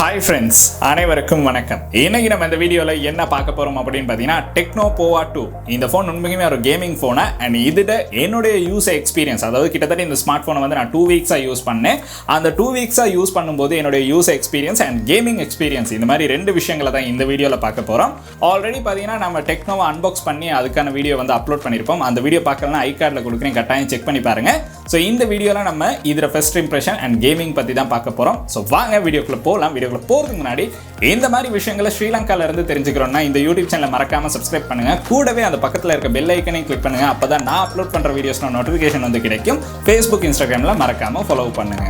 Hi friends, அனைவருக்கும் வணக்கம். இன்னைக்கு நம்ம இந்த வீடியோல என்ன பார்க்க போறோம் அப்படின்னு பார்த்தீங்கன்னா Tecno Pova 2. இந்த ஃபோன் உண்மையுமே ஒரு கேமிங் ஃபோனா அண்ட் இதுல என்னுடைய யூசர் எக்ஸ்பீரியன்ஸ், அதாவது கிட்டத்தட்ட இந்த ஸ்மார்ட் ஃபோனை வந்து நான் 2 வீக்ஸா யூஸ் பண்ணேன். அந்த 2 வீக்ஸா யூஸ் பண்ணும்போது என்னுடைய user experience and gaming experience இந்த மாதிரி ரெண்டு விஷயங்களை தான் இந்த வீடியோல பார்க்க போறோம். ஆல்ரெடி பார்த்தீங்கன்னா நம்ம டெக்னோவை அன்பாக்ஸ் பண்ணி அதுக்கான வீடியோ வந்து அப்லோட் பண்ணியிருப்போம். அந்த வீடியோ பார்க்கலன்னா ஐ கார்டில் கொடுக்குறேன், கட்டாயம் செக் பண்ணி பாருங்க. ஸோ இந்த வீடியோவில் நம்ம இதில் ஃபர்ஸ்ட் இம்ப்ரெஷன் அண்ட் கேமிங் பற்றி தான் பார்க்க போகிறோம். ஸோ வாங்க வீடியோக்குள்ளே போகலாம். வீடியோக்குள்ளே போகிறதுக்கு முன்னாடி இந்த மாதிரி விஷயங்களை ஸ்ரீலங்கால இருந்து தெரிஞ்சுக்கிறோம்னா இந்த யூடியூப் சேனலை மறக்காம சப்ஸ்கிரைப் பண்ணுங்க. கூடவே அந்த பக்கத்தில் இருக்க பெல் ஐக்கனையும் கிளிக் பண்ணுங்க. அப்பதான் நான் அப்லோட் பண்ற வீடியோஸ்ல நோட்டிஃபிகேஷன் வந்து கிடைக்கும். ஃபேஸ்புக், இன்ஸ்டாகிராம்ல மறக்காம ஃபாலோ பண்ணுங்க.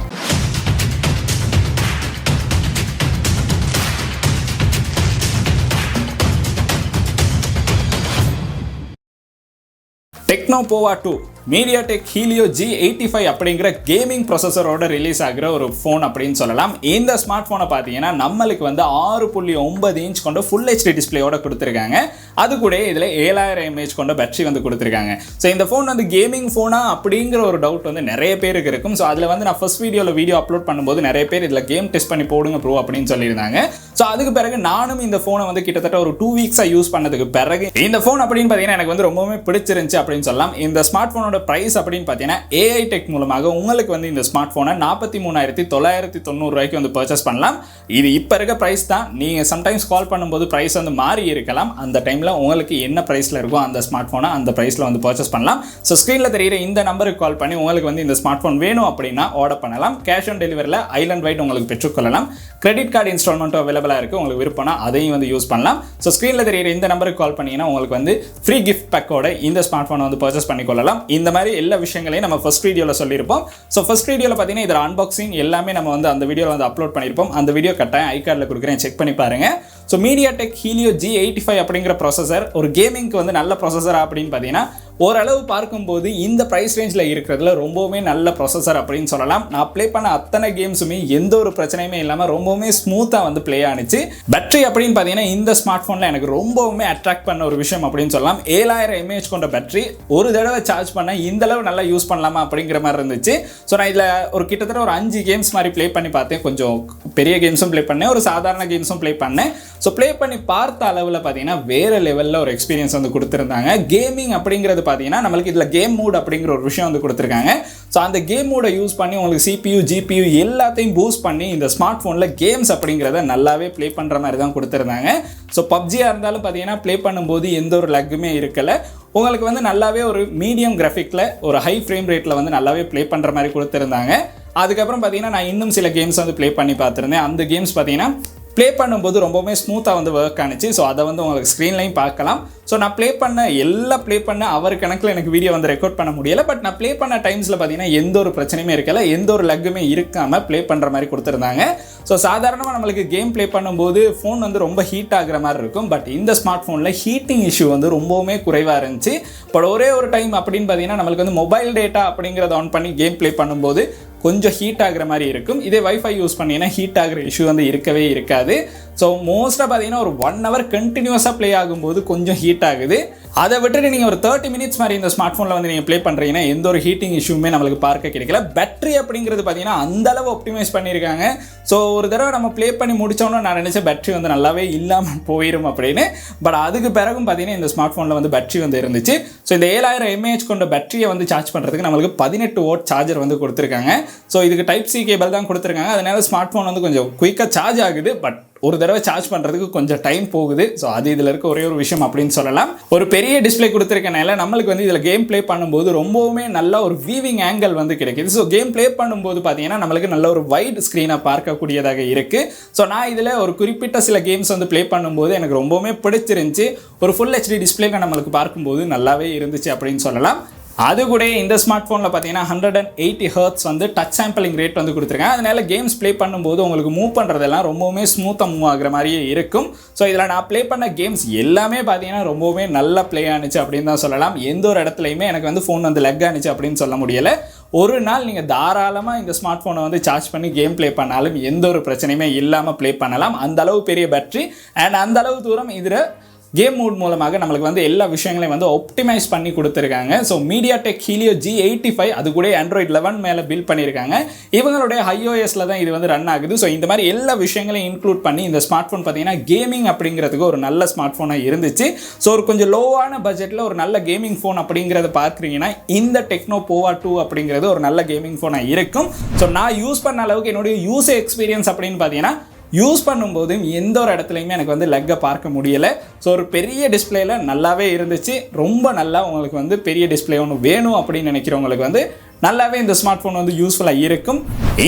Tecno Pova 2 MediaTek Helio G85 அப்படிங்கிற கேமிங் ப்ராசஸரோட ரிலீஸ் ஆகிற ஒரு ஃபோன் அப்படின்னு சொல்லலாம். இந்த ஸ்மார்ட் ஃபோனை பார்த்தீங்கன்னா நம்மளுக்கு வந்து 6.9 இன்ச் கொண்ட ஃபுல் ஹெச்டி டிஸ்பிளேயோட கொடுத்துருக்காங்க. அது கூட இதில் 7000 mAh கொண்ட பேட்டரி வந்து கொடுத்துருக்காங்க. ஸோ இந்த ஃபோன் வந்து கேமிங் ஃபோனா அப்படிங்கிற ஒரு டவுட் வந்து நிறைய பேருக்கு இருக்கும். ஸோ அதில் வந்து நான் ஃபர்ஸ்ட் வீடியோ அப்லோட் பண்ணும்போது நிறைய பேர் இதில் கேம் டெஸ்ட் பண்ணி போடுங்க ப்ரோ அப்படின்னு சொல்லியிருந்தாங்க. ஸோ அதுக்கு பிறகு நானும் இந்த ஃபோனை வந்து கிட்டத்தட்ட ஒரு 2 வீக்ஸாக யூஸ் பண்ணதுக்கு பிறகு இந்த ஃபோன் அப்படின்னு பார்த்தீங்கன்னா எனக்கு வந்து ரொம்பவே பிடிச்சிருந்துச்சு அப்படின்னு சொல்லலாம். இந்த ஸ்மார்ட் ஃபோனோட பிரைஸ் அப்படின்னு பார்த்தீங்கன்னா ஏஐ டெக் மூலமாக உங்களுக்கு வந்து இந்த ஸ்மார்ட் ஃபோனை 43,990 ரூபாய்க்கு வந்து பர்ச்சேஸ் பண்ணலாம். இது இப்போ இருக்க பிரைஸ் தான். நீங்கள் சம்டைம்ஸ் கால் பண்ணும்போது பிரைஸ் வந்து மாறி இருக்கலாம். அந்த டைமில் உங்களுக்கு என்ன பிரைஸில் இருக்கோ அந்த ஸ்மார்ட் ஃபோனை அந்த பிரைஸில் வந்து பர்ச்சேஸ் பண்ணலாம். ஸோ ஸ்க்ரீனில் தெரிகிற இந்த நம்பருக்கு கால் பண்ணி உங்களுக்கு வந்து இந்த ஸ்மார்ட் ஃபோன் வேணும் அப்படின்னா ஆர்டர் பண்ணலாம். கேஷ் ஆன் டெலிவரியில் ஐலண்ட் வைட் உங்களுக்கு பெற்றுக்கொள்ளலாம். கிரெடிட் கார்டு இன்ஸ்டால்மெண்ட்டும் அவைலபிளாக இருக்குது. உங்களுக்கு விருப்பம்னா அதையும் வந்து யூஸ் பண்ணலாம். ஸோ ஸ்க்ரீனில் தெரிகிற இந்த நம்பருக்கு கால் பண்ணிங்கன்னா உங்களுக்கு வந்து ஃப்ரீ கிஃப்ட் பேக்கோட இந்த ஸ்மார்ட் ஃபோனை வந்து பர்ச்சேஸ் பண்ணிக்கொள்ளலாம். இந்த மாதிரி எல்லா விஷயங்களையும் நம்ம ஃபர்ஸ்ட் வீடியோவில் சொல்லியிருப்போம். ஸோ ஃபர்ஸ்ட் வீடியோவில் பார்த்தீங்கன்னா இதில் அன்பாக்சிங் எல்லாமே நம்ம வந்து அந்த வீடியோவில் வந்து அப்லோட் பண்ணியிருப்போம். அந்த வீடியோ கட்டாயம் ஐ கார்டில் கொடுக்குறேன், செக் பண்ணி பாருங்க. ஸோ MediaTek Helio G85 அப்படிங்கிற ப்ராசஸர் ஒரு கேமிங்க்கு வந்து நல்ல ப்ராசஸர் அப்படின்னு பார்த்தீங்கன்னா ஓரளவு பார்க்கும்போது இந்த ப்ரைஸ் ரேஞ்சில் இருக்கிறதுல ரொம்பவுமே நல்ல ப்ராசஸர் அப்படின்னு சொல்லலாம். நான் ப்ளே பண்ண அத்தனை கேம்ஸுமே எந்த ஒரு பிரச்சனையுமே இல்லாமல் ரொம்பவுமே ஸ்மூத்தாக வந்து ப்ளே ஆனிச்சு. பேட்டரி அப்படின்னு பார்த்தீங்கன்னா இந்த ஸ்மார்ட் ஃபோனில் எனக்கு ரொம்பவுமே அட்ராக்ட் பண்ண ஒரு விஷயம் அப்படின்னு சொல்லலாம். 7000 mAh கொண்ட பேட்டரி ஒரு தடவை சார்ஜ் பண்ண இந்த அளவு நல்லா யூஸ் பண்ணலாமா அப்படிங்கிற மாதிரி இருந்துச்சு. ஸோ நான் இதில் ஒரு கிட்டத்தட்ட ஒரு 5 கேம்ஸ் மாதிரி ப்ளே பண்ணி பார்த்தேன். கொஞ்சம் பெரிய கேம்ஸும் ப்ளே பண்ணேன், ஒரு சாதாரண கேம்ஸும் ப்ளே பண்ணேன். ஸோ ப்ளே பண்ணி பார்த்த அளவில் பார்த்தீங்கன்னா வேறு லெவலில் ஒரு எக்ஸ்பீரியன்ஸ் வந்து கொடுத்துருந்தாங்க. கேமிங் அப்படிங்கிறது பார்த்தீங்கன்னா நம்மளுக்கு இதில் கேம் மூட் அப்படிங்கிற ஒரு விஷயம் வந்து கொடுத்துருக்காங்க. ஸோ அந்த கேம் மூடை யூஸ் பண்ணி உங்களுக்கு CPU, GPU எல்லாத்தையும் பூஸ்ட் பண்ணி இந்த ஸ்மார்ட் ஃபோனில் கேம்ஸ் அப்படிங்கிறத நல்லாவே ப்ளே பண்ணுற மாதிரி தான் கொடுத்துருந்தாங்க. ஸோ பப்ஜியாக இருந்தாலும் பார்த்தீங்கன்னா ப்ளே பண்ணும்போது எந்த ஒரு லக்குமே இருக்கலை. உங்களுக்கு வந்து நல்லாவே ஒரு மீடியம் கிராஃபிக்கில் ஒரு ஹை ஃப்ரேம் ரேட்டில் வந்து நல்லாவே ப்ளே பண்ணுற மாதிரி கொடுத்துருந்தாங்க. அதுக்கப்புறம் பார்த்தீங்கன்னா நான் இன்னும் சில கேம்ஸ் வந்து ப்ளே பண்ணி பார்த்துருந்தேன். அந்த கேம்ஸ் பார்த்தீங்கன்னா ப்ளே பண்ணும்போது ரொம்பவுமே ஸ்மூத்தாக வந்து ஒர்க் ஆனிச்சு. ஸோ அதை வந்து உங்களுக்கு ஸ்க்ரீன்லையும் பார்க்கலாம். ஸோ நான் ப்ளே பண்ண அவர் கணக்கில் எனக்கு வீடியோ வந்து ரெக்கார்ட் பண்ண முடியலை. பட் நான் ப்ளே பண்ண டைம்ஸில் பார்த்தீங்கன்னா எந்த ஒரு பிரச்சனையுமே இருக்கல, எந்த ஒரு லக்குமே இருக்காமல் ப்ளே பண்ணுற மாதிரி கொடுத்துருந்தாங்க. ஸோ சாதாரணமாக நம்மளுக்கு கேம் ப்ளே பண்ணும்போது ஃபோன் வந்து ரொம்ப ஹீட் ஆகிற மாதிரி இருக்கும். பட் இந்த ஸ்மார்ட் ஃபோனில் ஹீட்டிங் இஷ்யூ வந்து ரொம்பவுமே குறைவாக இருந்துச்சு. பட் ஒரே ஒரு டைம் அப்படின்னு பார்த்தீங்கன்னா நம்மளுக்கு வந்து மொபைல் டேட்டா அப்படிங்கிறத ஆன் பண்ணி கேம் ப்ளே பண்ணும்போது கொஞ்சம் ஹீட் ஆகிற மாதிரி இருக்கும். இதே வைஃபை யூஸ் பண்ணிங்கன்னா ஹீட் ஆகிற இஷ்யூ வந்து இருக்கவே இருக்காது. ஸோ மோஸ்ட்டாக பார்த்தீங்கன்னா ஒரு 1 hour கண்டினியூஸாக ப்ளே ஆகும்போது கொஞ்சம் ஹீட் ஆகுது. அதை விட்டுட்டு நீங்கள் ஒரு 30 minutes மாதிரி இந்த ஸ்மார்ட் ஃபோனில் வந்து நீங்கள் ப்ளே பண்ணுறீங்கன்னா எந்த ஒரு ஹீட்டிங் இஷ்யூமே நம்மளுக்கு பார்க்க கிடைக்கல. பேட்டரி அப்படிங்கிறது பார்த்தீங்கன்னா அந்தளவு ஆப்டிமைஸ் பண்ணியிருக்காங்க. ஸோ ஒரு தடவை நம்ம ப்ளே பண்ணி முடித்தோன்னா நான் நினச்சேன் பேட்டரி வந்து நல்லாவே இல்லாமல் போயிடும் அப்படின்னு. பட் அதுக்கு பிறகும் பார்த்தீங்கன்னா இந்த ஸ்மார்ட் ஃபோனில் வந்து பேட்டரி வந்து இருந்துச்சு. ஸோ இந்த 7000 mAh கொண்ட பேட்டரியை வந்து சார்ஜ் பண்ணுறதுக்கு நம்மளுக்கு 18 watt சார்ஜர் வந்து கொடுத்துருக்காங்க. ஸோ இதுக்கு டைப் C கேபிள் தான் கொடுத்துருக்காங்க. அதனால ஸ்மார்ட் ஃபோன் வந்து கொஞ்சம் குயிக்காக சார்ஜ் ஆகுது. பட் ஒரு தடவை சார்ஜ் பண்ணுறதுக்கு கொஞ்சம் டைம் போகுது. ஸோ அது இதில் இருக்க ஒரே ஒரு விஷயம் அப்படின்னு சொல்லலாம். ஒரு பெரிய டிஸ்பிளே கொடுத்துருக்கனால நம்மளுக்கு வந்து இதில் கேம் ப்ளே பண்ணும்போது ரொம்பவுமே நல்ல ஒரு வீவிங் ஆங்கிள் வந்து கிடைக்குது. ஸோ கேம் ப்ளே பண்ணும்போது பார்த்தீங்கன்னா நம்மளுக்கு நல்ல ஒரு வைட் ஸ்க்ரீனை பார்க்கக்கூடியதாக இருக்குது. ஸோ நான் இதில் ஒரு குறிப்பிட்ட சில கேம்ஸ் வந்து ப்ளே பண்ணும்போது எனக்கு ரொம்பவுமே பிடிச்சிருந்துச்சு. ஒரு ஃபுல் ஹெச்டி டிஸ்பிளேல நம்மளுக்கு பார்க்கும்போது நல்லாவே இருந்துச்சு அப்படின்னு சொல்லலாம். அது கூட இந்த ஸ்மார்ட் ஃபோனில் பார்த்தீங்கன்னா 180 Hz வந்து டச் சாம்பிளிங் ரேட் வந்து கொடுத்துருக்காங்க. அதனால கேம்ஸ் ப்ளே பண்ணும்போது உங்களுக்கு மூவ் பண்ணுறதெல்லாம் ரொம்பவுமே ஸ்மூத்தாக மூவ் ஆகிற மாதிரியே இருக்கும். ஸோ இதில் நான் ப்ளே பண்ண கேம்ஸ் எல்லாமே பார்த்தீங்கன்னா ரொம்பவுமே நல்லா ப்ளே ஆனிச்சு அப்படின்னு தான் சொல்லலாம். எந்த ஒரு இடத்துலையுமே எனக்கு வந்து ஃபோன் வந்து லக் ஆனிச்சு அப்படின்னு சொல்ல முடியலை. ஒரு நாள் நீங்கள் தாராளமாக இந்த ஸ்மார்ட் ஃபோனை வந்து சார்ஜ் பண்ணி கேம் ப்ளே பண்ணாலும் எந்த ஒரு பிரச்சனையுமே இல்லாமல் ப்ளே பண்ணலாம். அந்த அளவு பெரிய பேட்டரி அண்ட் அந்த அளவு தூரம் இதில் கேம் மோட் மூலமாக நம்மளுக்கு வந்து எல்லா விஷயங்களையும் வந்து ஆப்டிமைஸ் பண்ணி கொடுத்துருக்காங்க. ஸோ MediaTek Helio G85 அது கூட Android 11 மேலே பில்ட் பண்ணியிருக்காங்க. இவங்களுடைய iOSல தான் இது வந்து ரன் ஆகுது. ஸோ இந்த மாதிரி எல்லா விஷயங்களையும் இன்க்ளூட் பண்ணி இந்த ஸ்மார்ட் ஃபோன் பார்த்தீங்கன்னா கேமிங் அப்படிங்கிறதுக்கு ஒரு நல்ல ஸ்மார்ட் ஃபோனாக இருந்துச்சு. ஸோ ஒரு கொஞ்சம் லோவான பட்ஜெட்டில் ஒரு நல்ல கேமிங் ஃபோன் அப்படிங்கிறத பார்க்குறீங்கன்னா இந்த Tecno Pova 2 அப்படிங்கிறது ஒரு நல்ல கேமிங் ஃபோனாக இருக்கும். ஸோ நான் யூஸ் பண்ண அளவுக்கு என்னுடைய யூசர் எக்ஸ்பீரியன்ஸ் அப்படின்னு பார்த்தீங்கன்னா யூஸ் பண்ணும்போது எந்த ஒரு இடத்துலையுமே எனக்கு வந்து லெக்கை பார்க்க முடியலை. ஸோ ஒரு பெரிய டிஸ்பிளேல நல்லாவே இருந்துச்சு. ரொம்ப நல்லா உங்களுக்கு வந்து பெரிய டிஸ்பிளே ஒன்று வேணும் அப்படின்னு நினைக்கிறவங்களுக்கு வந்து நல்லாவே இந்த ஸ்மார்ட் ஃபோன் வந்து யூஸ்ஃபுல்லாக இருக்கும்.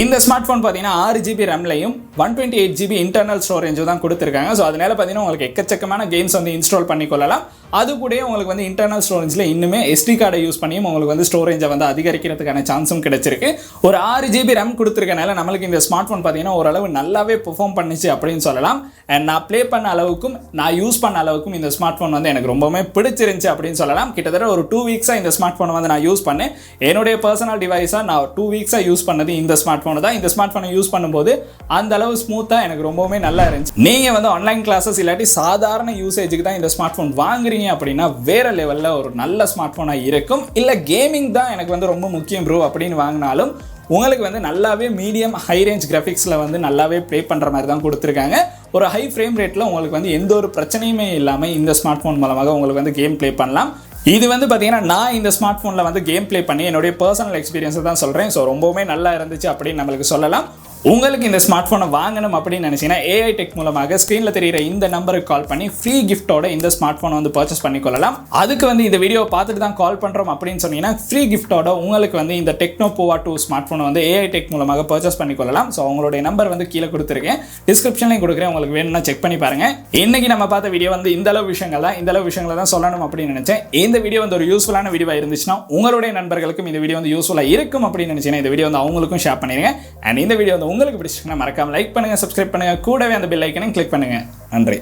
இந்த ஸ்மார்ட் ஃபோன் பார்த்தீங்கன்னா 6GB ரேம்லையும் 128GB இன்டர்னல் ஸ்டோரேஜும் தான் கொடுத்துருக்காங்க. ஸோ அதனால பார்த்தீங்கன்னா உங்களுக்கு எக்கச்சக்கமான கேம்ஸ் வந்து இன்ஸ்டால் பண்ணிக்கொள்ளலாம். அது கூட உங்களுக்கு வந்து இன்டர்னல் ஸ்டோரேஜில் இன்னுமே SD கார்டை யூஸ் பண்ணியும் உங்களுக்கு வந்து ஸ்டோரேஜை வந்து அதிகரிக்கிறதுக்கான சான்ஸும் கிடைச்சிருக்கு. ஒரு 6GB ரேம் கொடுத்துருக்கனால நம்மளுக்கு இந்த ஸ்மார்ட் ஃபோன் பார்த்தீங்கன்னா ஓரளவு நல்லாவே பெர்ஃபார்ம் பண்ணிச்சு அப்படின்னு சொல்லலாம். அண்ட் நான் ப்ளே பண்ண அளவுக்கும் நான் யூஸ் பண்ண அளவுக்கும் இந்த ஸ்மார்ட் ஃபோன் வந்து எனக்கு ரொம்பவே பிடிச்சிருந்துச்சு அப்படின்னு சொல்லலாம். கிட்டத்தட்ட ஒரு 2 வீக்ஸாக இந்த ஸ்மார்ட் ஃபோனை வந்து நான் யூஸ் பண்ணேன். என்னுடைய பர்சனல் டிவைஸாக நான் 2 வீக்ஸாக யூஸ் பண்ணது இந்த ஸ்மார்ட் ஃபோனை தான். இந்த ஸ்மார்ட் ஃபோனை யூஸ் பண்ணும்போது அந்த அளவு ஸ்மூத்தாக எனக்கு ரொம்பவே நல்லா இருந்துச்சு. நீங்கள் வந்து ஆன்லைன் கிளாஸஸ் இல்லாட்டி சாதாரண யூசேஜுக்கு தான் இந்த ஸ்மார்ட் ஃபோன் வாங்குறீங்க அப்படின்னா வேற லெவலில் ஒரு நல்ல ஸ்மார்ட் ஃபோனாக இருக்கும். இல்லை கேமிங் தான் எனக்கு வந்து ரொம்ப முக்கியம் ப்ரோ அப்படின்னு வாங்கினாலும் உங்களுக்கு வந்து நல்லாவே மீடியம் ஹை ரேஞ்ச் கிராஃபிக்ஸில் வந்து நல்லாவே ப்ளே பண்ணுற மாதிரி தான் கொடுத்துருக்காங்க. ஒரு ஹை ஃப்ரேம் ரேட்டில் உங்களுக்கு வந்து எந்த ஒரு பிரச்சனையுமே இல்லாமல் இந்த ஸ்மார்ட் ஃபோன் மூலமாக உங்களுக்கு வந்து கேம் ப்ளே பண்ணலாம். இது வந்து பார்த்தீங்கன்னா நான் இந்த ஸ்மார்ட் ஃபோனில் வந்து கேம் ப்ளே பண்ணி என்னுடைய பர்சனல் எக்ஸ்பீரியன்ஸை தான் சொல்கிறேன். ஸோ ரொம்பவுமே நல்லா இருந்துச்சு அப்படின்னு நம்மளுக்கு சொல்லலாம். உங்களுக்கு இந்த ஸ்மார்ட் ஃபோனை வாங்கணும் அப்படின்னு நினச்சிங்கன்னா AI Tech மூலமாக ஸ்க்ரீனில் தெரிகிற இந்த நம்பருக்கு கால் பண்ணி ஃப்ரீ கிஃப்ட்டோட இந்த ஸ்மார்ட் ஃபோனை வந்து பர்ச்சேஸ் பண்ணிக்கொள்ளலாம். அதுக்கு வந்து இந்த வீடியோ பார்த்துட்டு தான் கால் பண்ணுறோம் அப்படின்னு சொன்னீங்கன்னா ஃப்ரீ கிஃப்ட்டோட உங்களுக்கு வந்து இந்த Tecno Pova 2 ஸ்மார்ட் ஃபோனை வந்து AI Tech மூலமாக பர்ச்சேஸ் பண்ணிக்கொள்ளலாம். ஸோ அவங்களுடைய நம்பர் வந்து கீழே கொடுத்துருக்கேன், டிஸ்கிரிப்ஷன்லையும் கொடுக்குறேன். உங்களுக்கு வேணும்னா செக் பண்ணி பாருங்கள். இன்னைக்கு நம்ம பார்த்த வீடியோ வந்து இந்த அளவு விஷயங்களை தான் சொல்லணும் அப்படின்னு நினச்சேன். இந்த வீடியோ வந்து ஒரு யூஸ்ஃபுல்லான வீடியோவாக இருந்துச்சுன்னா உங்களுடைய நண்பர்களுக்கும் இந்த வீடியோ வந்து யூஸ்ஃபுல்லாக இருக்கும் அப்படின்னு நினச்சிங்கன்னா இந்த வீடியோ வந்து அவங்களுக்கும் ஷேர் பண்ணிடுங்க. அண்ட் இந்த வீடியோ வந்து உங்களுக்கு பிடிச்சிருக்குன்னா மறக்காம லைக் பண்ணுங்க, சப்ஸ்கிரைப் பண்ணுங்க, கூடவே அந்த பெல் ஐக்கனையும் கிளிக் பண்ணுங்க. நன்றி.